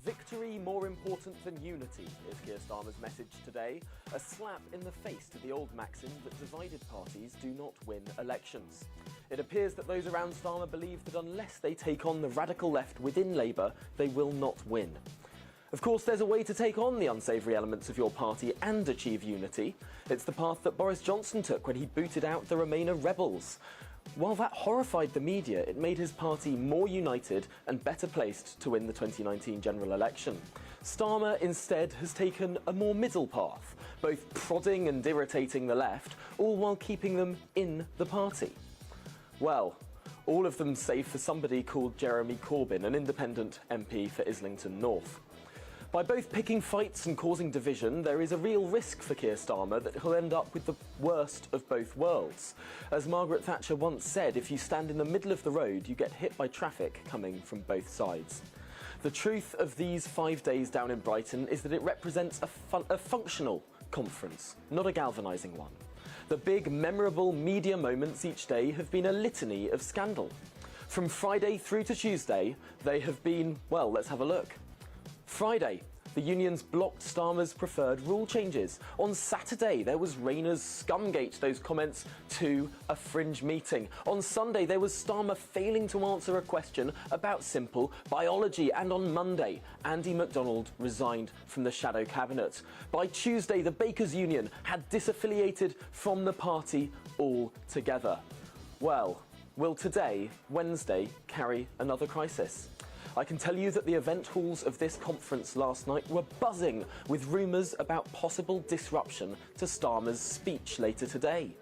Victory more important than unity is Kiestama's message today, a slap in the face to the old maxim that divided parties do not win elections. It appears that those around Starmer believe that unless they take on the radical left within Labour, they will not win. Of course, there's a way to take on the unsavoury elements of your party and achieve unity. It's the path that Boris Johnson took when he booted out the Remainer rebels. While that horrified the media, it made his party more united and better placed to win the 2019 general election. Starmer instead has taken a more middle path, both prodding and irritating the left, all while keeping them in the party. Well, all of them save for somebody called Jeremy Corbyn, an independent MP for Islington North. By both picking fights and causing division, there is a real risk for Keir Starmer that he'll end up with the worst of both worlds. As Margaret Thatcher once said, if you stand in the middle of the road, you get hit by traffic coming from both sides. The truth of these 5 days down in Brighton is that it represents a functional conference, not a galvanising one. The big, memorable media moments each day have been a litany of scandal. From Friday through to Tuesday, they have been, well, let's have a look. Friday, the unions blocked Starmer's preferred rule changes. On Saturday, there was Rayner's scumgate, those comments to a fringe meeting. On Sunday, there was Starmer failing to answer a question about simple biology. And on Monday, Andy MacDonald resigned from the shadow cabinet. By Tuesday, the Bakers Union had disaffiliated from the party altogether. Well, will today, Wednesday, carry another crisis? I can tell you that the event halls of this conference last night were buzzing with rumours about possible disruption to Starmer's speech later today.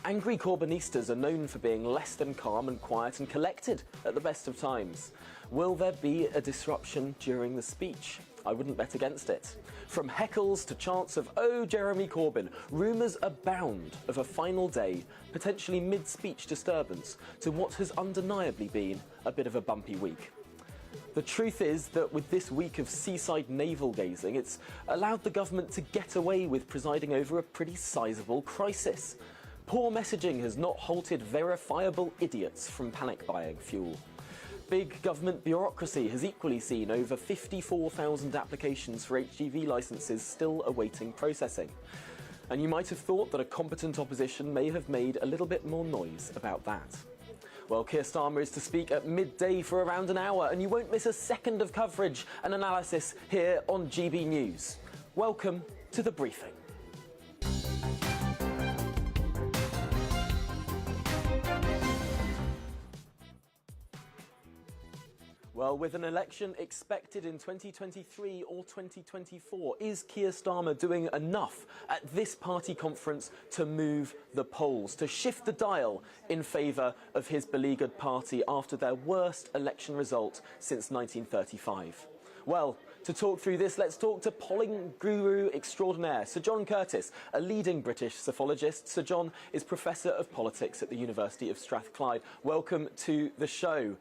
Angry Corbynistas are known for being less than calm and quiet and collected at the best of times. Will there be a disruption during the speech? I wouldn't bet against it. From heckles to chants of "Oh, Jeremy Corbyn," rumours abound of a final day, potentially mid-speech disturbance, to what has undeniably been a bit of a bumpy week. The truth is that with this week of seaside navel-gazing, it's allowed the government to get away with presiding over a pretty sizable crisis. Poor messaging has not halted verifiable idiots from panic-buying fuel. Big government bureaucracy has equally seen over 54,000 applications for HGV licences still awaiting processing. And you might have thought that a competent opposition may have made a little bit more noise about that. Well, Keir Starmer is to speak at midday for around an hour, and you won't miss a second of coverage and analysis here on GB News. Welcome to The Briefing. Well, with an election expected in 2023 or 2024, is Keir Starmer doing enough at this party conference to move the polls, to shift the dial in favour of his beleaguered party after their worst election result since 1935? Well, to talk through this, let's talk to polling guru extraordinaire, Sir John Curtis, a leading British psephologist. Sir John is Professor of Politics at the University of Strathclyde. Welcome to the show.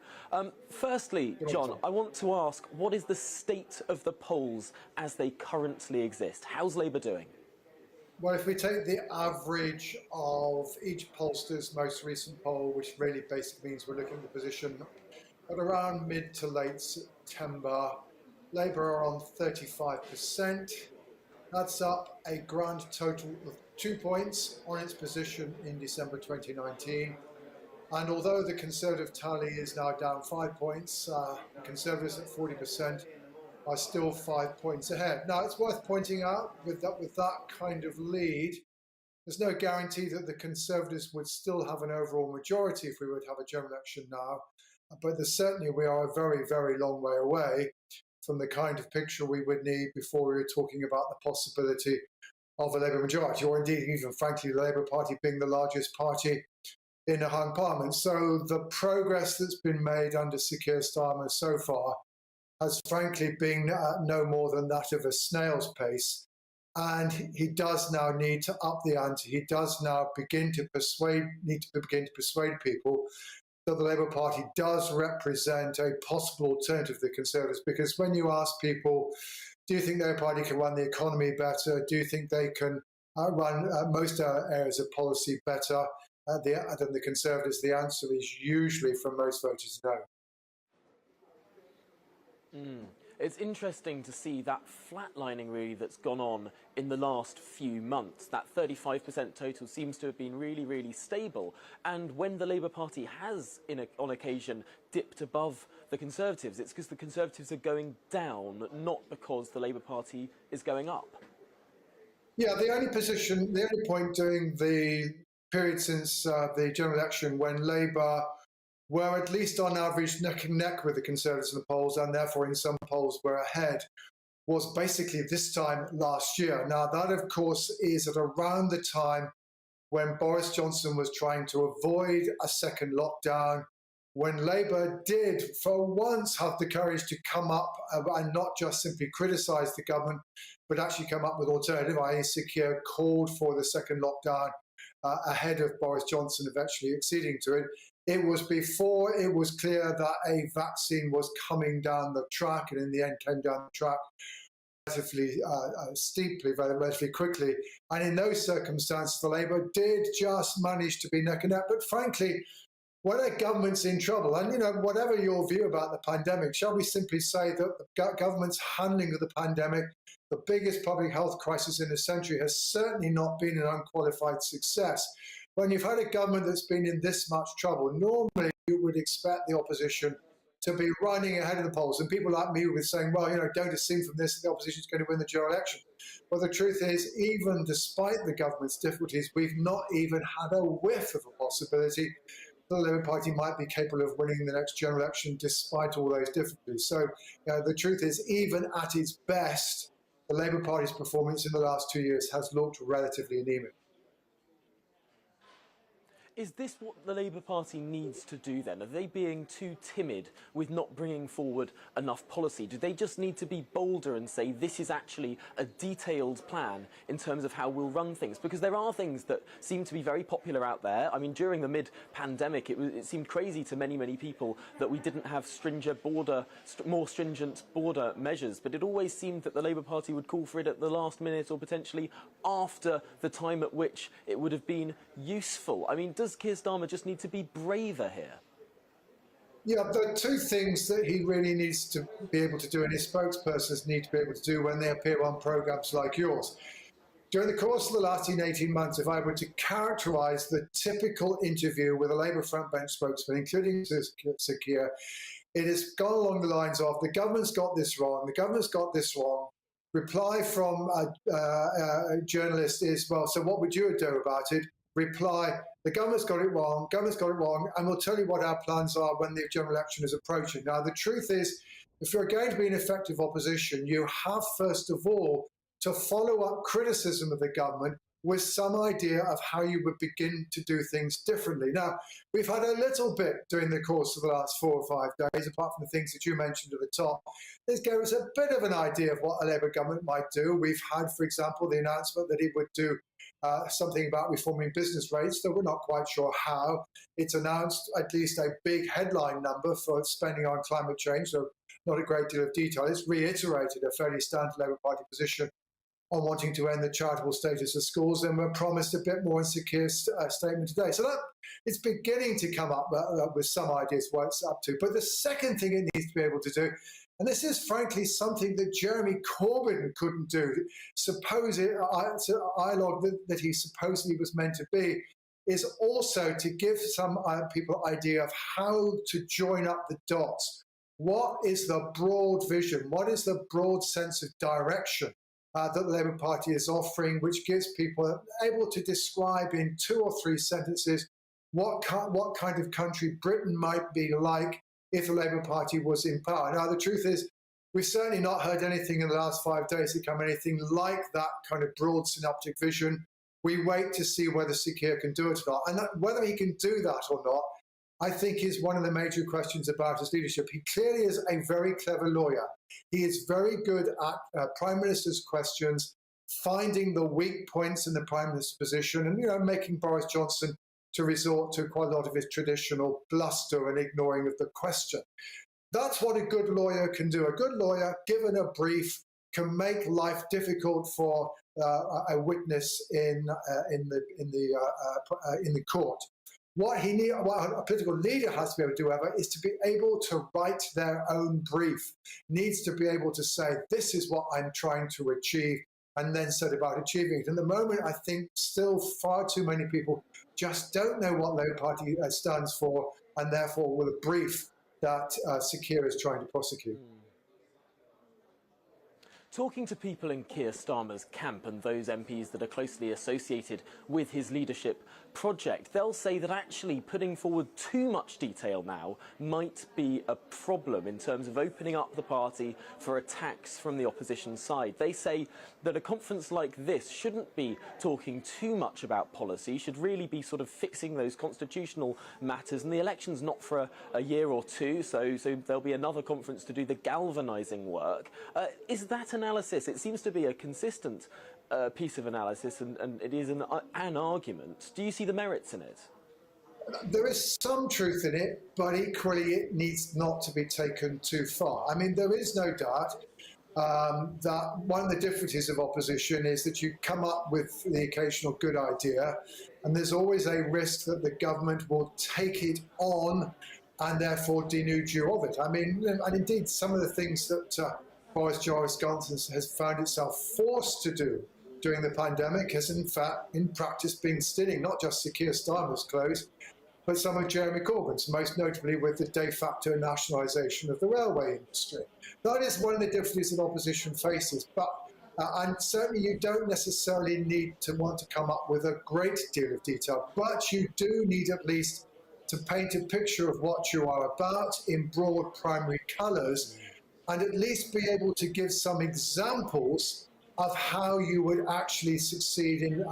Firstly, John, I want to ask, what is the state of the polls as they currently exist? How's Labour doing? Well, if we take the average of each pollster's most recent poll, which really basically means we're looking at the position at around mid to late September, Labour are on 35%. That's up a grand total of 2 points on its position in December 2019. And although the Conservative tally is now down 5 points, Conservatives at 40% are still 5 points ahead. Now, it's worth pointing out with that kind of lead, there's no guarantee that the Conservatives would still have an overall majority if we would have a general election now. But certainly we are a very, very long way away from the kind of picture we would need before we were talking about the possibility of a Labour majority, or indeed even frankly the Labour Party being the largest party in a hung parliament. So the progress that's been made under Sir Keir Starmer so far has frankly been no more than that of a snail's pace. And he does now need to up the ante. He does now need to begin to persuade people that the Labour Party does represent a possible alternative to the Conservatives. Because when you ask people, do you think the Labour Party can run the economy better? Do you think they can run most areas of policy better than the Conservatives? The answer is usually, from most voters, no. It's interesting to see that flatlining really that's gone on in the last few months. That 35% total seems to have been really, really stable. And when the Labour Party has, on occasion, dipped above the Conservatives, it's because the Conservatives are going down, not because the Labour Party is going up. Yeah, the only point during the period since the general election when Labour were at least on average neck and neck with the Conservatives in the polls, and therefore in some polls were ahead, was basically this time last year. Now, that, of course, is at around the time when Boris Johnson was trying to avoid a second lockdown, when Labour did, for once, have the courage to come up and not just simply criticise the government, but actually come up with alternative, i.e. Sir Keir called for the second lockdown ahead of Boris Johnson eventually acceding to it. It was before it was clear that a vaccine was coming down the track, and in the end came down the track relatively steeply, relatively quickly. And in those circumstances, the Labour did just manage to be neck and neck. But frankly, when a government's in trouble, and whatever your view about the pandemic, shall we simply say that the government's handling of the pandemic, the biggest public health crisis in a century, has certainly not been an unqualified success. When you've had a government that's been in this much trouble, normally you would expect the opposition to be running ahead of the polls. And people like me would be saying, well, don't assume from this that the opposition is going to win the general election. But the truth is, even despite the government's difficulties, we've not even had a whiff of a possibility the Labour Party might be capable of winning the next general election despite all those difficulties. So the truth is, even at its best, the Labour Party's performance in the last 2 years has looked relatively anemic. Is this what the Labour Party needs to do then? Are they being too timid with not bringing forward enough policy? Do they just need to be bolder and say this is actually a detailed plan in terms of how we'll run things? Because there are things that seem to be very popular out there. I mean, during the mid-pandemic, it seemed crazy to many, many people that we didn't have more stringent border measures. But it always seemed that the Labour Party would call for it at the last minute or potentially after the time at which it would have been useful. I mean, does Kiestama just need to be braver here? Yeah, there are two things that he really needs to be able to do, and his spokespersons need to be able to do when they appear on programmes like yours. During the course of the last 18 months, if I were to characterise the typical interview with a Labour frontbench spokesman, including Sir Keir, it has gone along the lines of, the government's got this wrong, the government's got this wrong. Reply from a journalist is, well, so what would you do about it? Reply, the government's got it wrong, and we'll tell you what our plans are when the general election is approaching. Now, the truth is, if you're going to be an effective opposition, you have, first of all, to follow up criticism of the government with some idea of how you would begin to do things differently. Now, we've had a little bit during the course of the last 4 or 5 days, apart from the things that you mentioned at the top. This gave us a bit of an idea of what a Labour government might do. We've had, for example, the announcement that it would do something about reforming business rates, though we're not quite sure how. It's announced at least a big headline number for spending on climate change, so not a great deal of detail. It's reiterated a fairly standard Labour Party position on wanting to end the charitable status of schools, and we're promised a bit more in Sir Keir's statement today. So that it's beginning to come up with some ideas what it's up to. But the second thing it needs to be able to do, and this is frankly something that Jeremy Corbyn couldn't do, dialogue that he supposedly was meant to be, is also to give some people an idea of how to join up the dots. What is the broad vision? What is the broad sense of direction that the Labour Party is offering, which gives people able to describe in 2 or 3 sentences what kind of country Britain might be like if the Labour Party was in power. Now, the truth is, we've certainly not heard anything in the last 5 days that come anything like that kind of broad synoptic vision. We wait to see whether Sir Keir can do it or not. And whether he can do that or not, I think is one of the major questions about his leadership. He clearly is a very clever lawyer. He is very good at Prime Minister's questions, finding the weak points in the Prime Minister's position, and making Boris Johnson to resort to quite a lot of his traditional bluster and ignoring of the question. That's what a good lawyer can do. A good lawyer, given a brief, can make life difficult for a witness in the court. What a political leader has to be able to do, however, is to be able to write their own brief, needs to be able to say, this is what I'm trying to achieve, and then set about achieving it. And at the moment, I think still far too many people just don't know what Labour Party stands for, and therefore will brief that Sir Keir is trying to prosecute. Talking to people in Keir Starmer's camp and those MPs that are closely associated with his leadership project, they'll say that actually putting forward too much detail now might be a problem in terms of opening up the party for attacks from the opposition side. They say that a conference like this shouldn't be talking too much about policy, should really be sort of fixing those constitutional matters, and the election's not for a year or two, so there'll be another conference to do the galvanising work. Is that analysis? It seems to be a consistent piece of analysis, and it is an argument. Do you see the merits in it? There is some truth in it, but equally it needs not to be taken too far. I mean, there is no doubt that one of the difficulties of opposition is that you come up with the occasional good idea, and there's always a risk that the government will take it on and therefore denude you of it. I mean, and indeed, some of the things that Boris Johnson has found itself forced to do during the pandemic has, in fact, in practice, been stealing not just Sir Keir Starmer's clothes, but some of Jeremy Corbyn's, most notably with the de facto nationalisation of the railway industry. That is one of the difficulties that opposition faces, but and certainly you don't necessarily need to want to come up with a great deal of detail, but you do need at least to paint a picture of what you are about in broad primary colours, and at least be able to give some examples of how you would actually succeed in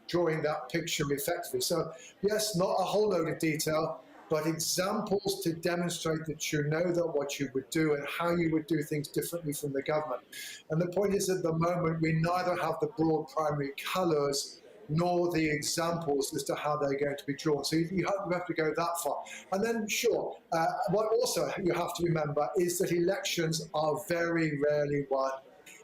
drawing that picture effectively. So yes, not a whole load of detail, but examples to demonstrate that you know that what you would do and how you would do things differently from the government. And the point is, at the moment, we neither have the broad primary colours nor the examples as to how they're going to be drawn. So you have to go that far. And then, sure, what also you have to remember is that elections are very rarely won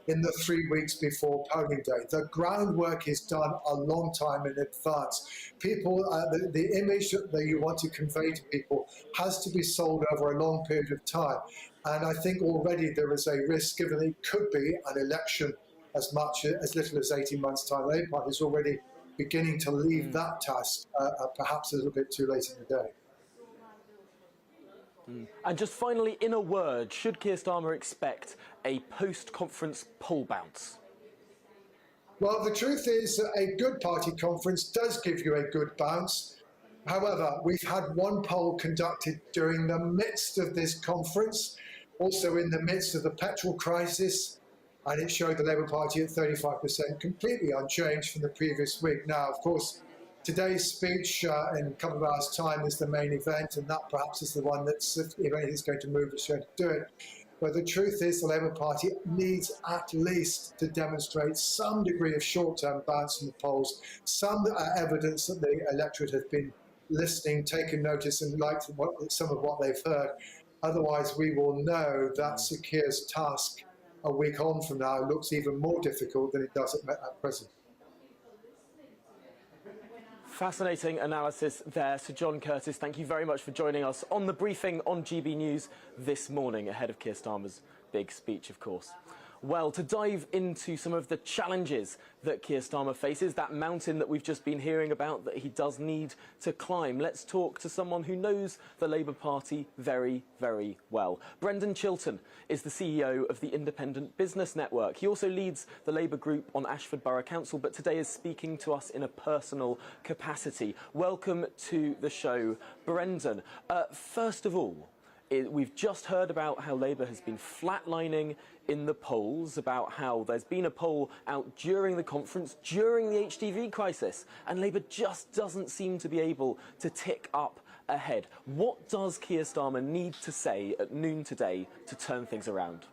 in the 3 weeks before polling day. The groundwork is done a long time in advance. People, the image that you want to convey to people has to be sold over a long period of time. And I think already there is a risk, given that it could be an election as little as 18 months' time. The Labour Party is already beginning to leave that task perhaps a little bit too late in the day. And just finally, in a word, should Keir Starmer expect a post-conference poll bounce? Well, the truth is that a good party conference does give you a good bounce. However, we've had one poll conducted during the midst of this conference, also in the midst of the petrol crisis, and it showed the Labour Party at 35%, completely unchanged from the previous week. Now, of course, today's speech in a couple of hours' time is the main event, and that perhaps is the one that's, if anything's going to move, it's going to do it. But the truth is the Labour Party needs at least to demonstrate some degree of short-term bounce in the polls, some evidence that the electorate have been listening, taken notice, and liked some of what they've heard. Otherwise, we will know that Sir Keir's task a week on from now looks even more difficult than it does at present. Fascinating analysis there. Sir John Curtis, thank you very much for joining us on the briefing on GB News this morning, ahead of Keir Starmer's big speech, of course. Well, to dive into some of the challenges that Keir Starmer faces, that mountain that we've just been hearing about that he does need to climb, let's talk to someone who knows the Labour Party very, very well. Brendan Chilton is the CEO of the Independent Business Network. He also leads the Labour group on Ashford Borough Council, but today is speaking to us in a personal capacity. Welcome to the show, Brendan. First of all, we've just heard about how Labour has been flatlining in the polls, about how there's been a poll out during the conference, during the HDV crisis, and Labour just doesn't seem to be able to tick up ahead. What does Keir Starmer need to say at noon today to turn things around?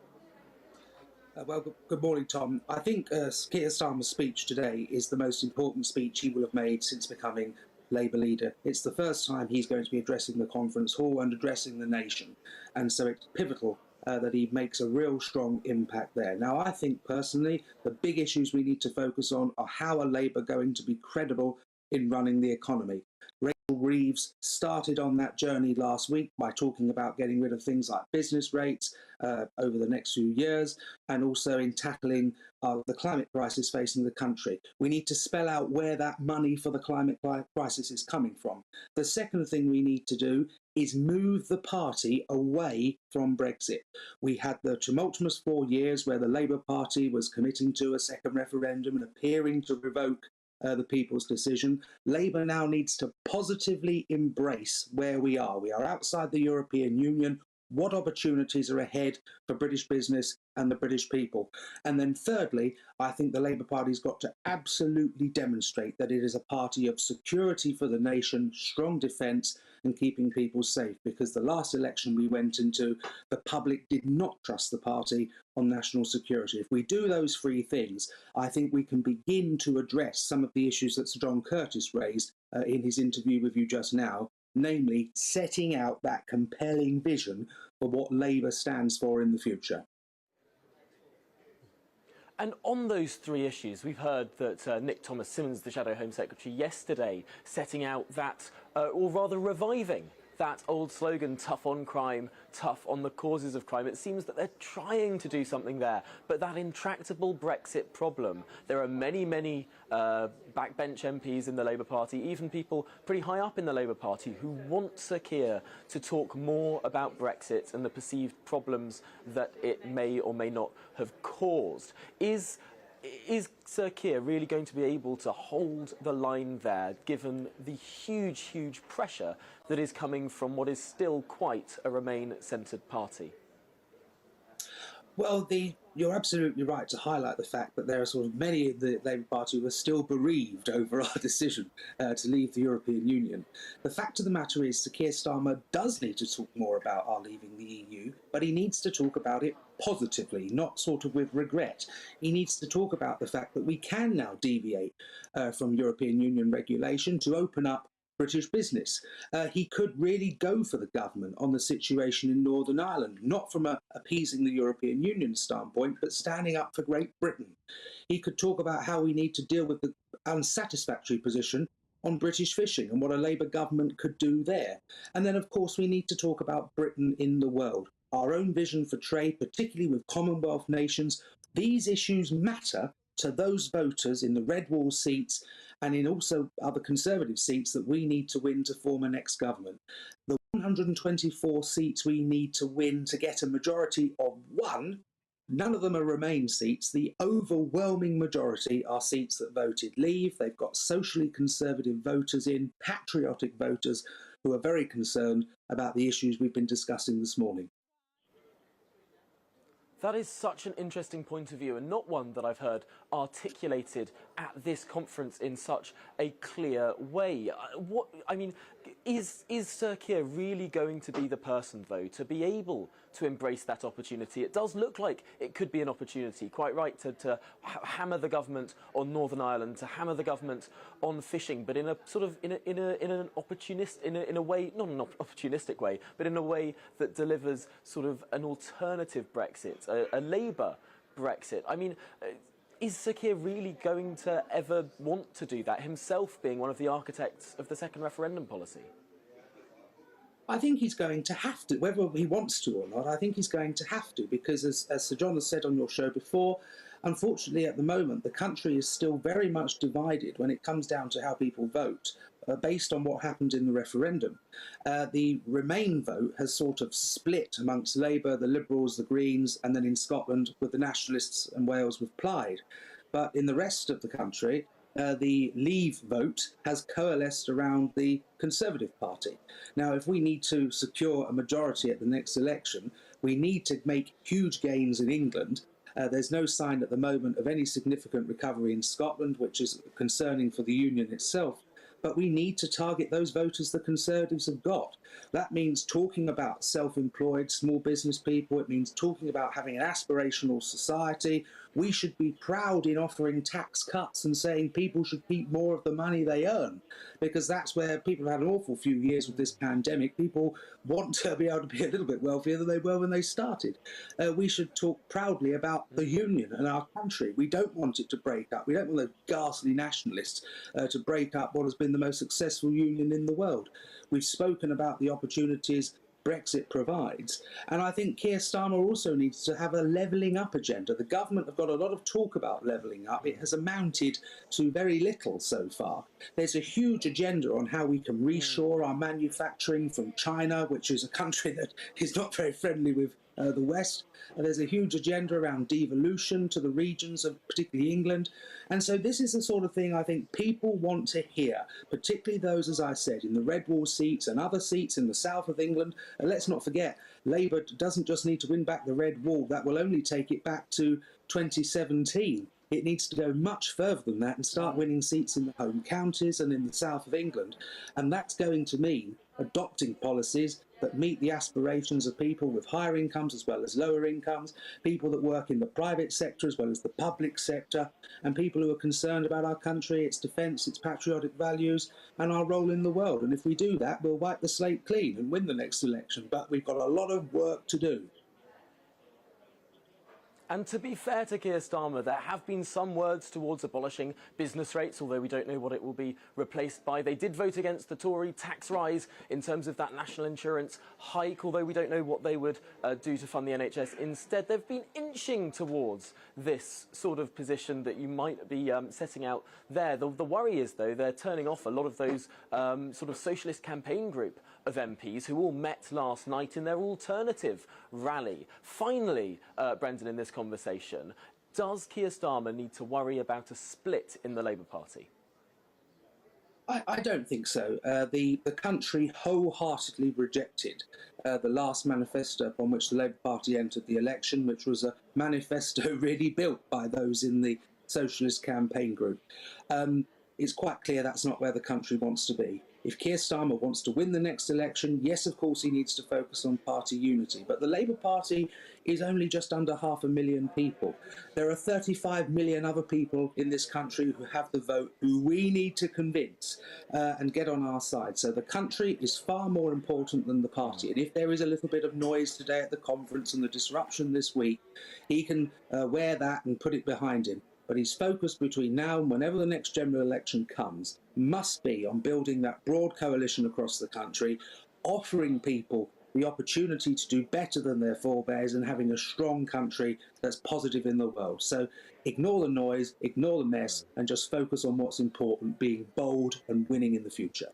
Well, good morning, Tom. I think Keir Starmer's speech today is the most important speech he will have made since becoming Labour leader. It's the first time he's going to be addressing the conference hall and addressing the nation. And so it's pivotal that he makes a real strong impact there. Now, I think personally, the big issues we need to focus on are how are Labour going to be credible in running the economy. Racial Reeves started on that journey last week by talking about getting rid of things like business rates over the next few years, and also in tackling the climate crisis facing the country. We need to spell out where that money for the climate crisis is coming from. The second thing we need to do is move the party away from Brexit. We had the tumultuous 4 years where the Labour Party was committing to a second referendum and appearing to revoke the people's decision. Labour now needs to positively embrace where we are. We are outside the European Union. What opportunities are ahead for British business and the British people? And then thirdly, I think the Labour Party's got to absolutely demonstrate that it is a party of security for the nation, strong defence and keeping people safe, because the last election we went into, the public did not trust the party on national security. If we do those three things, I think we can begin to address some of the issues that Sir John Curtis raised in his interview with you just now, namely setting out that compelling vision for what Labour stands for in the future. And on those three issues, we've heard that Nick Thomas-Symonds, the Shadow Home Secretary, yesterday setting out that, or rather reviving that old slogan, tough on crime, tough on the causes of crime. It seems that they're trying to do something there, but that intractable Brexit problem, there are many, many backbench MPs in the Labour Party, even people pretty high up in the Labour Party, who want Sir Keir to talk more about Brexit and the perceived problems that it may or may not have caused. Is Sir Keir really going to be able to hold the line there, given the huge, huge pressure that is coming from what is still quite a Remain-centred party? Well, you're absolutely right to highlight the fact that there are sort of many in the Labour Party who are still bereaved over our decision to leave the European Union. The fact of the matter is Sir Keir Starmer does need to talk more about our leaving the EU, but he needs to talk about it positively, not sort of with regret. He needs to talk about the fact that we can now deviate from European Union regulation to open up British business. He could really go for the government on the situation in Northern Ireland, not from appeasing the European Union standpoint, but standing up for Great Britain. He could talk about how we need to deal with the unsatisfactory position on British fishing and what a Labour government could do there. And then, of course, we need to talk about Britain in the world, our own vision for trade, particularly with Commonwealth nations. These issues matter to those voters in the red wall seats and in also other Conservative seats that we need to win to form a next government. The 124 seats we need to win to get a majority of one, none of them are Remain seats. The overwhelming majority are seats that voted Leave. They've got socially conservative voters in, patriotic voters who are very concerned about the issues we've been discussing this morning. That is such an interesting point of view, and not one that I've heard articulated at this conference in such a clear way. Is Sir Keir really going to be the person, though, to be able to embrace that opportunity? It does look like it could be an opportunity, quite right, to hammer the government on Northern Ireland, to hammer the government on fishing, but in a sort of in an opportunist in a way, not an opportunistic way, but in a way that delivers sort of an alternative Brexit, a Labour Brexit. I mean, is Sir Keir really going to ever want to do that, himself being one of the architects of the second referendum policy? I think he's going to have to, whether he wants to or not, I think he's going to have to, because as Sir John has said on your show before, unfortunately at the moment the country is still very much divided when it comes down to how people vote, based on what happened in the referendum. The Remain vote has sort of split amongst Labour, the Liberals, the Greens, and then in Scotland with the Nationalists and Wales with Plaid. But in the rest of the country, the Leave vote has coalesced around the Conservative Party. Now, if we need to secure a majority at the next election, we need to make huge gains in England. There's no sign at the moment of any significant recovery in Scotland, which is concerning for the Union itself. But we need to target those voters the Conservatives have got. That means talking about self-employed, small business people. It means talking about having an aspirational society We should be proud in offering tax cuts and saying people should keep more of the money they earn, because that's where people have had an awful few years with this pandemic. People want to be able to be a little bit wealthier than they were when they started. We should talk proudly about the union and our country. We don't want it to break up. We don't want those ghastly nationalists to break up what has been the most successful union in the world. We've spoken about the opportunities Brexit provides. And I think Keir Starmer also needs to have a levelling up agenda. The government have got a lot of talk about levelling up. It has amounted to very little so far. There's a huge agenda on how we can reshore our manufacturing from China, which is a country that is not very friendly with the West. There's a huge agenda around devolution to the regions of particularly England. And so this is the sort of thing I think people want to hear, particularly those, as I said, in the Red Wall seats and other seats in the south of England. And let's not forget, Labour doesn't just need to win back the Red Wall. That will only take it back to 2017. It needs to go much further than that and start winning seats in the home counties and in the south of England. And that's going to mean adopting policies that meet the aspirations of people with higher incomes as well as lower incomes, people that work in the private sector as well as the public sector, and people who are concerned about our country, its defence, its patriotic values, and our role in the world. And if we do that, we'll wipe the slate clean and win the next election. But we've got a lot of work to do. And to be fair to Keir Starmer, there have been some words towards abolishing business rates, although we don't know what it will be replaced by. They did vote against the Tory tax rise in terms of that national insurance hike, although we don't know what they would do to fund the NHS instead. They've been inching towards this sort of position that you might be setting out there. The worry is, though, they're turning off a lot of those sort of socialist campaign group of MPs who all met last night in their alternative rally. Finally, Brendan, in this conversation, does Keir Starmer need to worry about a split in the Labour Party? I don't think so. The country wholeheartedly rejected the last manifesto upon which the Labour Party entered the election, which was a manifesto really built by those in the socialist campaign group. It's quite clear that's not where the country wants to be. If Keir Starmer wants to win the next election, yes, of course, he needs to focus on party unity. But the Labour Party is only just under 500,000 people. There are 35 million other people in this country who have the vote, who we need to convince and get on our side. So the country is far more important than the party. And if there is a little bit of noise today at the conference and the disruption this week, he can wear that and put it behind him. But his focus between now and whenever the next general election comes must be on building that broad coalition across the country, offering people the opportunity to do better than their forebears and having a strong country that's positive in the world. So ignore the noise, ignore the mess, and just focus on what's important, being bold and winning in the future.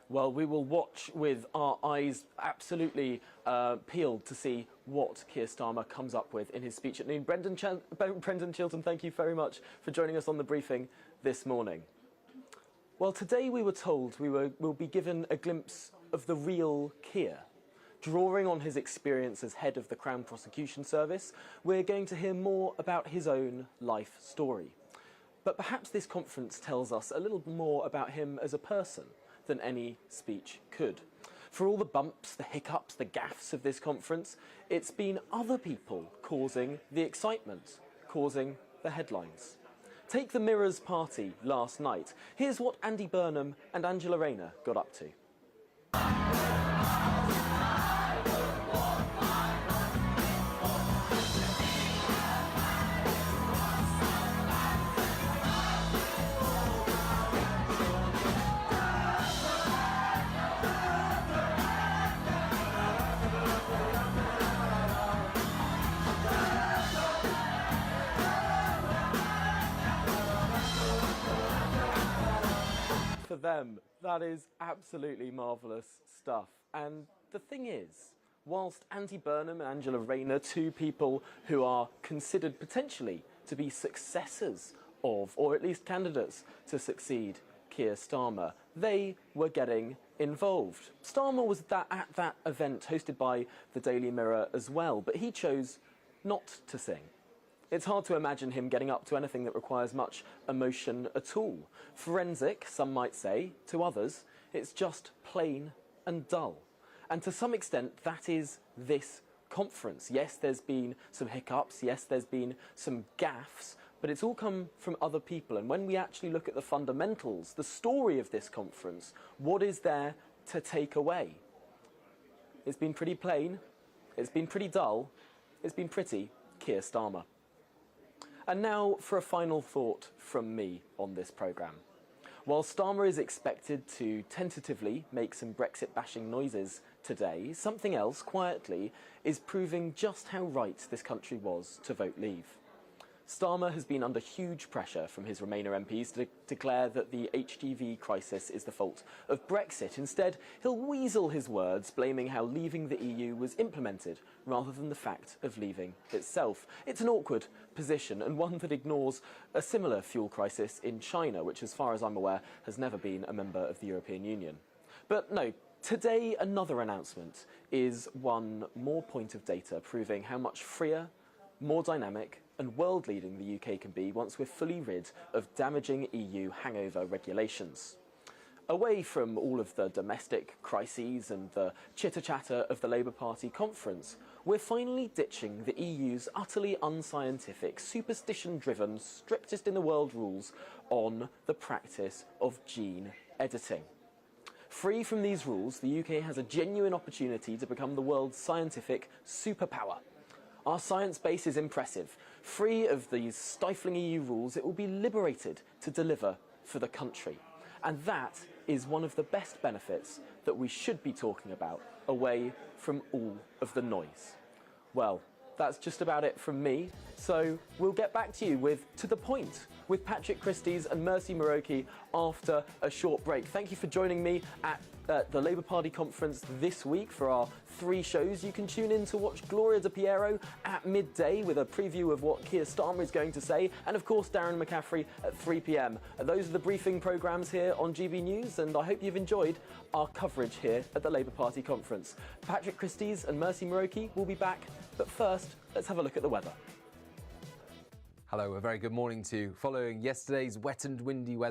Well, we will watch with our eyes absolutely peeled to see what Keir Starmer comes up with in his speech at noon. Brendan Chilton, thank you very much for joining us on the briefing this morning. Well, today we were told we'll be given a glimpse of the real Keir. Drawing on his experience as head of the Crown Prosecution Service, we're going to hear more about his own life story. But perhaps this conference tells us a little more about him as a person than any speech could. For all the bumps, the hiccups, the gaffes of this conference, it's been other people causing the excitement, causing the headlines. Take the Mirror's party last night. Here's what Andy Burnham and Angela Rayner got up to. For them, that is absolutely marvellous stuff. And the thing is, whilst Andy Burnham and Angela Rayner, two people who are considered potentially to be successors of, or at least candidates to succeed Keir Starmer, they were getting involved. Starmer was at that event hosted by the Daily Mirror as well, but he chose not to sing. It's hard to imagine him getting up to anything that requires much emotion at all. Forensic, some might say, to others, it's just plain and dull. And to some extent, that is this conference. Yes, there's been some hiccups. Yes, there's been some gaffes. But it's all come from other people. And when we actually look at the fundamentals, the story of this conference, what is there to take away? It's been pretty plain. It's been pretty dull. It's been pretty Kiestama. And now for a final thought from me on this programme. While Starmer is expected to tentatively make some Brexit-bashing noises today, something else, quietly, is proving just how right this country was to vote leave. Starmer has been under huge pressure from his Remainer MPs to declare that the HGV crisis is the fault of Brexit. Instead, he'll weasel his words, blaming how leaving the EU was implemented, rather than the fact of leaving itself. It's an awkward position, and one that ignores a similar fuel crisis in China, which, as far as I'm aware, has never been a member of the European Union. But no, today another announcement is one more point of data proving how much freer, more dynamic and world-leading the UK can be once we're fully rid of damaging EU hangover regulations. Away from all of the domestic crises and the chitter-chatter of the Labour Party conference, we're finally ditching the EU's utterly unscientific, superstition-driven, strictest-in-the-world rules on the practice of gene editing. Free from these rules, the UK has a genuine opportunity to become the world's scientific superpower. Our science base is impressive. Free of these stifling EU rules, it will be liberated to deliver for the country. And that is one of the best benefits that we should be talking about, away from all of the noise. Well, that's just about it from me. So we'll get back to you with To The Point with Patrick Christys and Mercy Muroki after a short break. Thank you for joining me at the Labour Party conference this week for our 3 shows. You can tune in to watch Gloria De Piero at midday with a preview of what Keir Starmer is going to say, and of course Darren McCaffrey at 3 p.m. Those are the briefing programmes here on GB News, and I hope you've enjoyed our coverage here at the Labour Party conference. Patrick Christys and Mercy Muroki will be back, but first, let's have a look at the weather. Hello, a very good morning to you. Following yesterday's wet and windy weather,